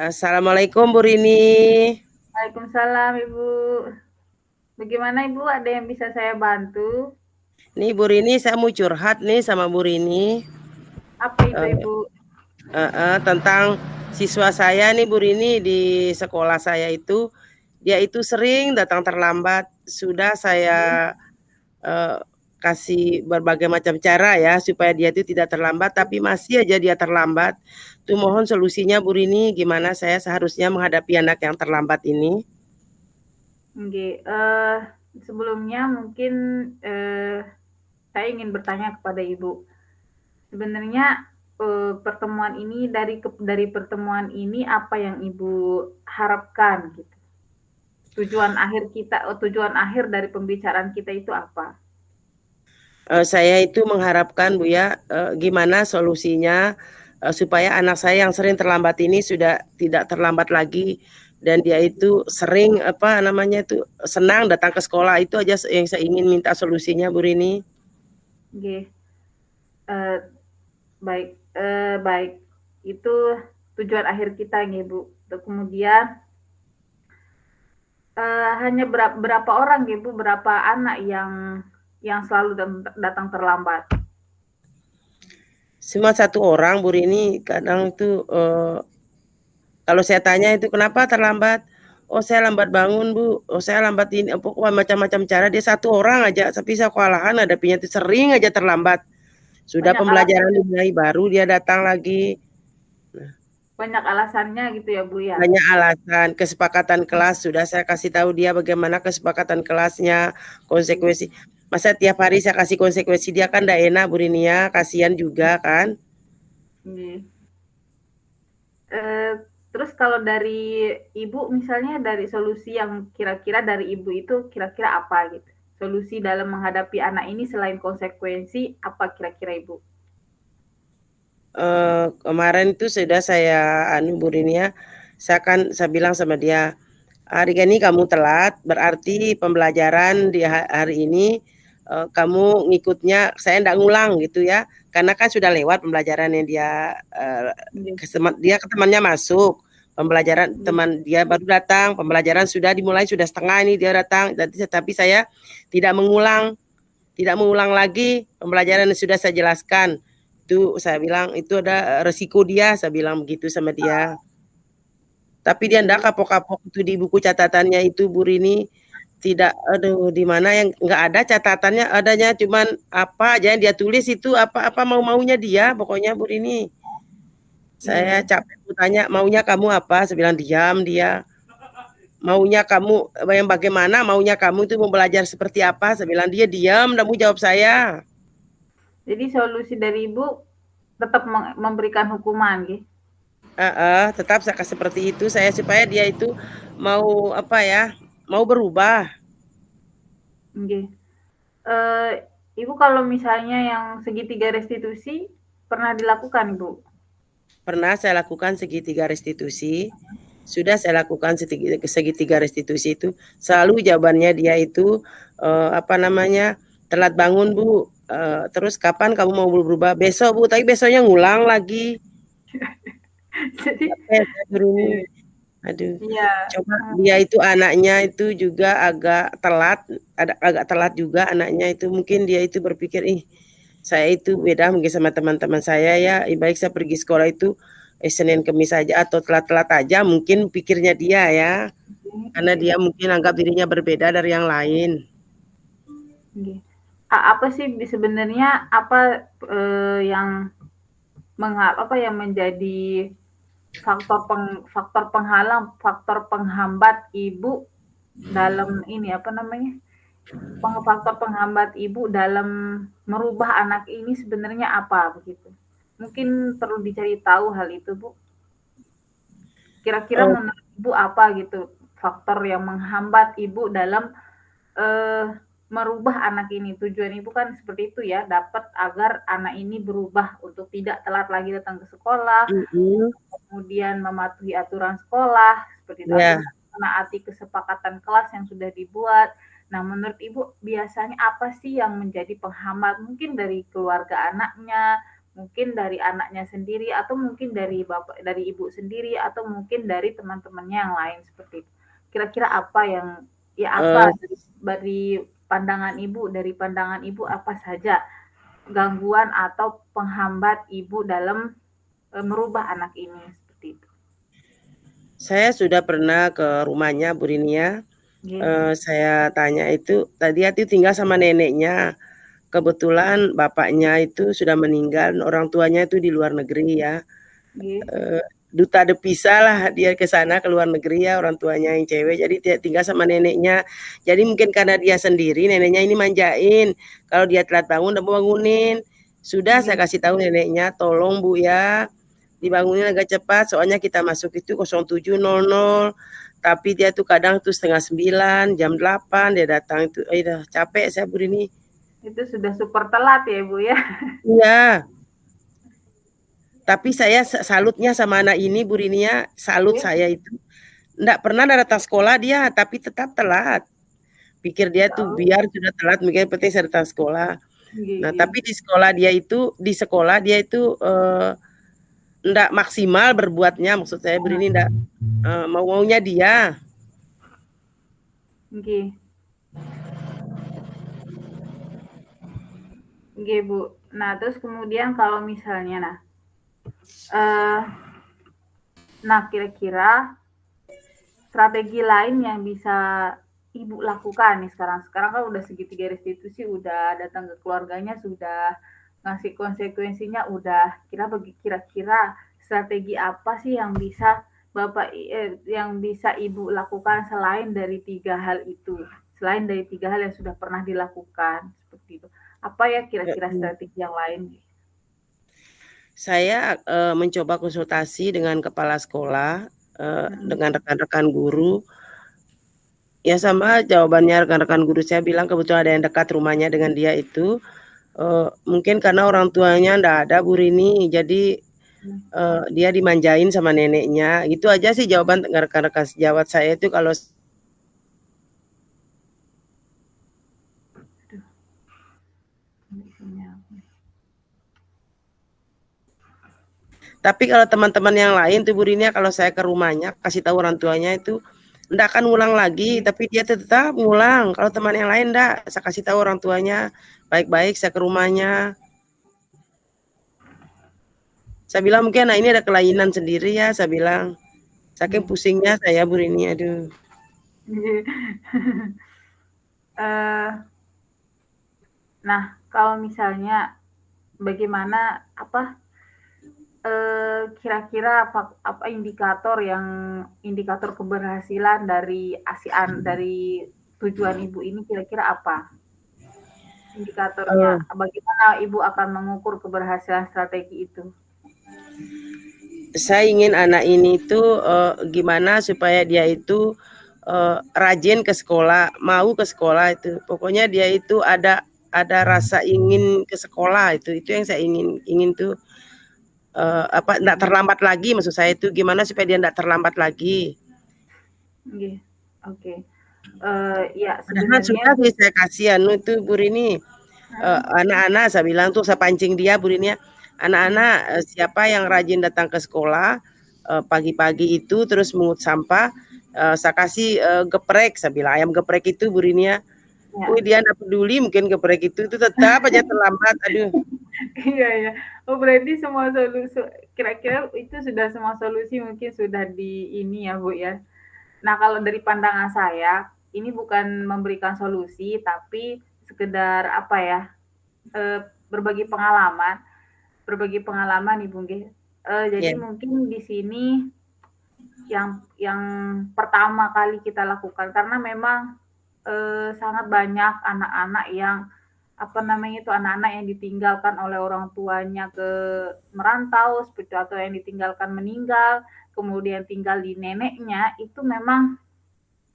Assalamualaikum Bu Rini. Waalaikumsalam Ibu. Bagaimana Ibu? Ada yang bisa saya bantu? Nih Bu Rini, saya mau curhat nih sama Bu Rini Apa itu eh, Ibu? tentang siswa saya nih Bu Rini di sekolah saya itu. Dia itu sering datang terlambat. Sudah saya eh, kasih berbagai macam cara ya supaya dia itu tidak terlambat, tapi masih aja dia terlambat. Tuh mohon solusinya Bu Rini, gimana saya seharusnya menghadapi anak yang terlambat ini? Oke, sebelumnya mungkin saya ingin bertanya kepada Ibu. Sebenarnya pertemuan ini dari pertemuan ini apa yang Ibu harapkan gitu? Tujuan akhir dari pembicaraan kita itu apa? Saya itu mengharapkan Bu ya, gimana solusinya supaya anak saya yang sering terlambat ini sudah tidak terlambat lagi dan dia itu sering apa namanya itu senang datang ke sekolah, itu aja yang saya ingin minta solusinya Bu Rini. Oke, eh, baik, baik. Itu tujuan akhir kita nih Bu. Kemudian hanya berapa orang Ibu, berapa anak yang selalu datang terlambat? Cuma satu orang Bu Rini, kadang itu kalau saya tanya itu kenapa terlambat? Oh saya lambat bangun Bu, oh saya lambat ini, pokoknya macam-macam cara. Dia satu orang aja, tapi saya kewalahan hadapinya itu sering aja terlambat. Sudah Banyak alasan pembelajaran dimulai baru dia datang lagi. banyak alasannya gitu ya, Bu, ya? Banyak alasan, kesepakatan kelas sudah saya kasih tahu dia bagaimana kesepakatan kelasnya, konsekuensi. Masa tiap hari saya kasih konsekuensi, dia kan ndak enak Bu Rinia, kasihan juga kan. Iya. Terus kalau dari Ibu misalnya dari solusi yang kira-kira dari Ibu itu kira-kira apa gitu? Solusi dalam menghadapi anak ini selain konsekuensi apa kira-kira Ibu? Kemarin itu sudah saya Bu Rinia, saya bilang sama dia, hari ini kamu telat, berarti pembelajaran di hari ini kamu ngikutnya saya ndak ngulang gitu ya, karena kan sudah lewat pembelajaran yang Iya, dia ke temannya masuk, pembelajaran iya, teman dia baru datang, pembelajaran sudah dimulai sudah setengah ini dia datang, tapi saya tidak mengulang, tidak mengulang lagi pembelajaran yang sudah saya jelaskan. Itu saya bilang itu ada resiko dia, saya bilang begitu sama dia. Tapi dia iya. ndak kapok-kapok itu di buku catatannya itu Bu Rini, tidak, aduh di mana yang nggak ada catatannya, adanya cuman apa aja yang dia tulis itu apa-apa mau-maunya dia pokoknya Bu Rini. Saya Iya. capek tanya, "Maunya kamu apa?" Saya bilang, "Diam dia." "Maunya kamu yang bagaimana? Maunya kamu itu mau belajar seperti apa?" Saya bilang, "Dia diam, ndak mau jawab saya." Jadi solusi dari Ibu tetap memberikan hukuman gitu? Tetap saya kasih seperti itu, saya supaya dia itu mau apa ya, mau berubah. Oke. Eee, Ibu kalau misalnya yang segitiga restitusi pernah dilakukan, Ibu? Pernah saya lakukan segitiga restitusi, sudah saya lakukan segitiga restitusi itu, selalu jawabannya dia itu, apa namanya, "Telat bangun Bu, terus kapan kamu mau berubah?" "Besok Bu," tapi besoknya ngulang lagi. Jadi Capek saya ini. Aduh, iya, coba dia itu anaknya itu juga agak telat juga anaknya itu, mungkin dia itu berpikir, "Ih, saya itu beda mungkin sama teman-teman saya ya, baik saya pergi sekolah itu Senin Kamis aja atau telat-telat aja," mungkin pikirnya dia ya, karena oke, dia mungkin anggap dirinya berbeda dari yang lain. oke. Apa sih sebenarnya apa, yang apa yang menjadi faktor penghambat Ibu dalam ini, apa namanya, faktor penghambat Ibu dalam merubah anak ini sebenarnya apa, begitu? Mungkin perlu dicari tahu hal itu, Bu. Kira-kira Oh, menurut Ibu apa gitu faktor yang menghambat Ibu dalam eh, merubah anak ini? Tujuan Ibu kan seperti itu ya, dapat agar anak ini berubah untuk tidak telat lagi datang ke sekolah, mhm, kemudian mematuhi aturan sekolah, seperti itu, atau iya. menaati kesepakatan kelas yang sudah dibuat. Nah, menurut Ibu biasanya apa sih yang menjadi penghambat? Mungkin dari keluarga anaknya, Mungkin dari anaknya sendiri atau mungkin dari ibu sendiri atau mungkin dari teman-temannya yang lain seperti itu. Kira-kira apa yang Eee, dari pandangan ibu apa saja gangguan atau penghambat ibu dalam merubah anak ini seperti itu? saya sudah pernah ke rumahnya Bu Rini ya, Nggih, saya tanya itu, dia tuh tinggal sama neneknya. Kebetulan bapaknya itu sudah meninggal, orang tuanya itu di luar negeri ya, nggih, eee, duta devisa lah dia ke sana, ke luar negeri ya, orang tuanya yang cewek, jadi dia tinggal sama neneknya. Jadi mungkin karena dia sendiri, neneknya ini manjain, kalau dia telat bangun, udah bangunin. Sudah saya nggih. kasih tahu neneknya, "Tolong Bu ya, dibangunin agak cepat, soalnya kita masuk itu 07.00, tapi dia tuh kadang tuh 08.30, jam 8 dia datang itu, dah capek saya Bu Rini." Itu sudah super telat ya, Bu, ya? Iya. Tapi saya salutnya sama anak ini Bu Rini ya, salut Nggih, saya itu. Nggak pernah datang sekolah dia, tapi tetap telat. Pikir dia tuh oh, biar sudah telat, mikir penting saya datang sekolah. nggih Nah, nggih. tapi di sekolah dia itu, nggak maksimal berbuatnya, maksud saya Bu Rini nggak, mau-maunya dia. Nggih nggih, Bu. Nah, terus kemudian kalau misalnya eee, kira-kira strategi lain yang bisa Ibu lakukan nih sekarang? Sekarang kan udah segitiga restitusi, udah datang ke keluarganya, sudah ngasih konsekuensinya, udah kira-kira strategi apa sih yang bisa yang bisa Ibu lakukan selain dari 3 hal itu? Selain dari 3 hal yang sudah pernah dilakukan, seperti itu. Apa ya kira-kira strategi yang lain? Saya, mencoba konsultasi dengan kepala sekolah, Mhm, dengan rekan-rekan guru. Ya sama jawabannya rekan-rekan guru saya bilang kebetulan ada yang dekat rumahnya dengan dia itu, mungkin karena orang tuanya ndak ada Bu Rini, jadi, mhm. dia dimanjain sama neneknya, gitu aja sih jawaban rekan-rekan sejawat saya itu kalau Aduh, ini sinyal. tapi kalau teman-teman yang lain tuh Bu Rini kalau saya ke rumahnya kasih tahu orang tuanya itu, ndak akan ngulang lagi, Nggih, tapi dia tetap ngulang, kalau teman yang lain ndak, saya kasih tahu orang tuanya, baik-baik saya ke rumahnya. Saya bilang, "Mungkin anak ini ada kelainan sendiri ya," saya bilang. Saking nggih, pusingnya saya Bu Rini, aduh. nggih. Eee Nah, kalau misalnya bagaimana kira-kira indikator keberhasilan dari tujuan Ibu ini kira-kira apa indikatornya? Eee, Bagaimana Ibu akan mengukur keberhasilan strategi itu? saya ingin anak ini tuh, gimana supaya dia itu, rajin ke sekolah, mau ke sekolah itu. Pokoknya dia itu ada rasa ingin ke sekolah itu yang saya ingin ingin tuh, nggak Nggih terlambat lagi maksud saya itu, gimana supaya dia nggak terlambat lagi. nggih, oke. Ya Padahal sebenarnya sudah Bu sih saya kasih anu itu Bu Rini, mhm, anak-anak saya bilang tuh saya pancing dia Bu Rini ya, nggih, "Anak-anak, siapa yang rajin datang ke sekolah, pagi-pagi itu terus mungut sampah, saya kasih, geprek," saya bilang, ayam geprek itu Bu Rini ya. ya. Dia nggak peduli mungkin geprek itu tetap aja terlambat, aduh. Iya iya. Oh berarti kira-kira itu sudah semua solusi mungkin sudah di ini ya, Bu, ya? Nah, kalau dari pandangan saya, ini bukan memberikan solusi, tapi sekedar apa ya, berbagi pengalaman Ibu nggih. Jadi Ya, mungkin di sini yang pertama kali kita lakukan karena memang, sangat banyak anak-anak yang, anak-anak yang ditinggalkan oleh orang tuanya merantau seperti itu, atau yang ditinggalkan meninggal, kemudian tinggal di neneknya, itu memang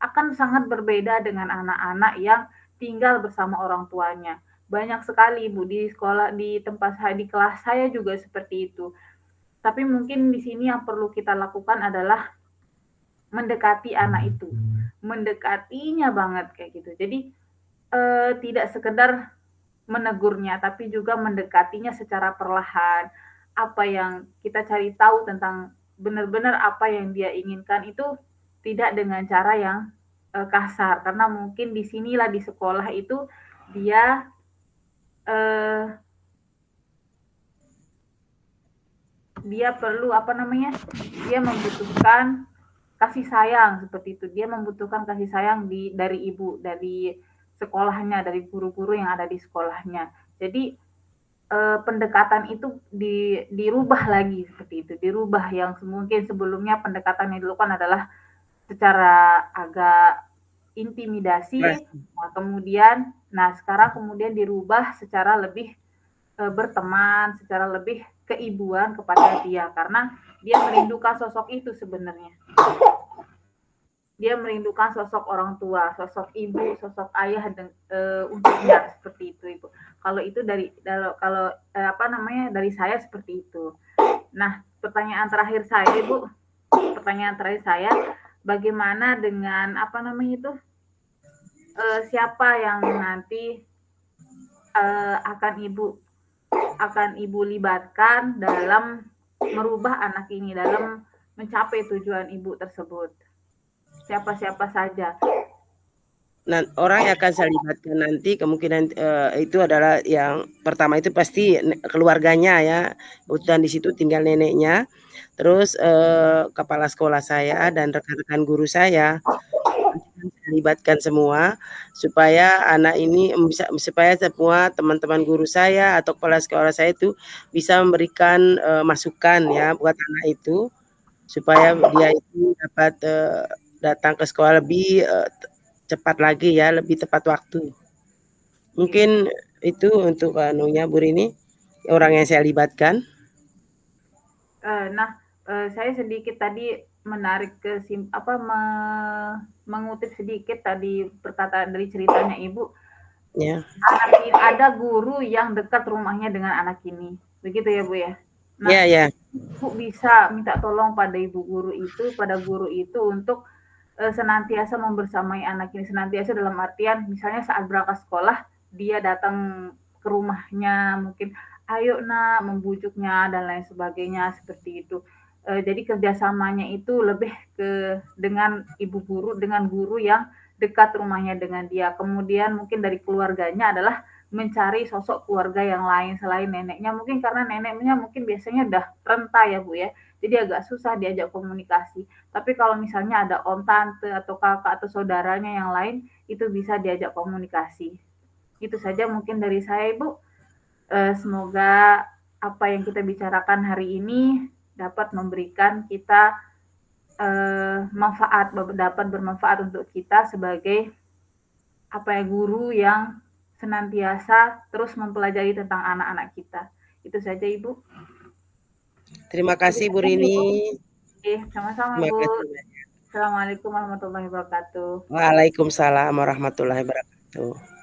akan sangat berbeda dengan anak-anak yang tinggal bersama orang tuanya. Banyak sekali Bu, di tempat saya, di kelas saya juga seperti itu. Tapi mungkin di sini yang perlu kita lakukan adalah mendekati anak itu, mendekatinya banget kayak gitu. Jadi, tidak sekedar menegurnya, tapi juga mendekatinya secara perlahan. Apa yang kita cari tahu tentang benar-benar apa yang dia inginkan itu tidak dengan cara yang kasar, karena mungkin di sinilah di sekolah itu dia dia perlu dia membutuhkan kasih sayang seperti itu. Dia membutuhkan kasih sayang dari ibu, dari sekolahnya, dari guru-guru yang ada di sekolahnya. Jadi pendekatan itu dirubah lagi seperti itu, dirubah yang mungkin sebelumnya pendekatan yang dilakukan adalah secara agak intimidasi, sekarang kemudian dirubah secara lebih berteman, secara lebih keibuan kepada dia, karena dia merindukan sosok itu sebenarnya. Dia merindukan sosok orang tua, sosok ibu, sosok ayah untuknya seperti itu, Ibu. Kalau itu dari saya seperti itu. Nah, pertanyaan terakhir saya, bagaimana dengan siapa yang nanti akan ibu libatkan dalam merubah anak ini, dalam mencapai tujuan ibu tersebut? Siapa-siapa saja? Nah, orang yang akan saya libatkan nanti kemungkinan itu adalah yang pertama itu pasti keluarganya ya, dan di situ tinggal neneknya, terus kepala sekolah saya dan rekan-rekan guru saya. Saya libatkan semua supaya anak ini supaya semua teman-teman guru saya atau kepala sekolah saya itu bisa memberikan masukan ya buat anak itu supaya dia itu dapat datang ke sekolah lebih cepat lagi ya, lebih tepat waktu. Mungkin itu untuk anunya Bu Rini, orang yang saya libatkan. Saya sedikit tadi menarik mengutip sedikit tadi perkataan dari ceritanya Ibu. Ya. Ada guru yang dekat rumahnya dengan anak ini, begitu ya Bu ya? Nah, ya. Ibu bisa minta tolong pada pada guru itu untuk senantiasa membersamai anak ini, senantiasa dalam artian misalnya saat berangkat sekolah dia datang ke rumahnya, mungkin ayo nak, membujuknya dan lain sebagainya seperti itu. Jadi kerjasamanya itu lebih dengan guru yang dekat rumahnya dengan dia. Kemudian mungkin dari keluarganya adalah mencari sosok keluarga yang lain selain neneknya, mungkin karena neneknya mungkin biasanya udah renta ya Bu ya, jadi agak susah diajak komunikasi. Tapi kalau misalnya ada om, tante, atau kakak, atau saudaranya yang lain, itu bisa diajak komunikasi. Itu saja mungkin dari saya, Ibu. Semoga apa yang kita bicarakan hari ini dapat memberikan kita dapat bermanfaat untuk kita sebagai guru yang senantiasa terus mempelajari tentang anak-anak kita. Itu saja, Ibu. Terima kasih Bu Rini. Sama-sama Bu. Assalamualaikum warahmatullahi wabarakatuh. Waalaikumsalam warahmatullahi wabarakatuh.